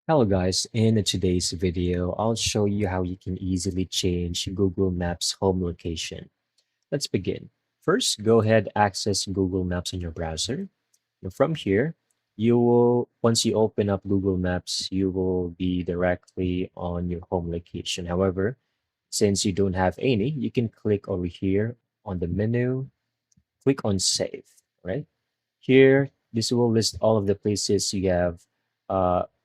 Hello guys, in today's video, I'll show you how you can easily change Google Maps home location. Let's begin. First, go ahead access Google Maps in your browser. And from here, once you open up Google Maps, you will be directly on your home location. However, since you don't have any, you can click over here on the menu, click on save, right? Here, this will list all of the places you have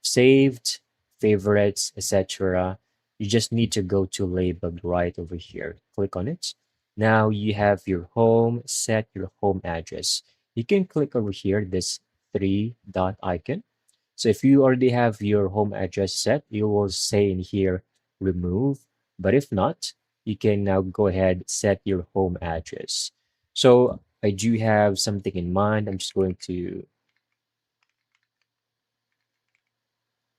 saved, favorites, etc. You just need to go to labeled right over here. Click on it. Now you have your home, set your home address. You can click over here, this three dot icon. So if you already have your home address set, you will say in here, remove. But if not, you can now go ahead, set your home address. So I do have something in mind. I'm just going to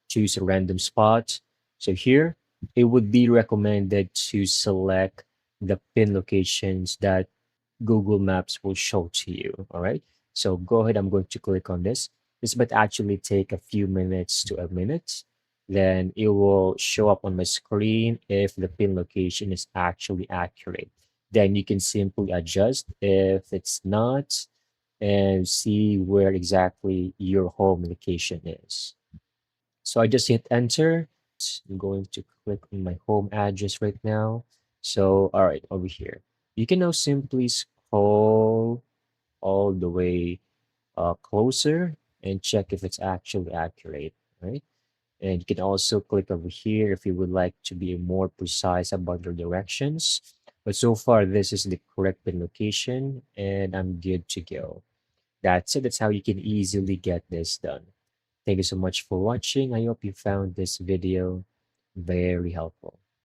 choose a random spot. So here, it would be recommended to select the pin locations that Google Maps will show to you. All right. So go ahead. I'm going to click on this. This might actually take a few minutes to a minute. Then it will show up on my screen if the pin location is actually accurate. Then you can simply adjust if it's not and see where exactly your home location is. So I just hit enter. I'm going to click on my home address right now. So, all right, over here. You can now simply scroll all the way closer and check if it's actually accurate, right? And you can also click over here if you would like to be more precise about your directions. But so far, this is the correct pin location, and I'm good to go. That's it. That's how you can easily get this done. Thank you so much for watching. I hope you found this video very helpful.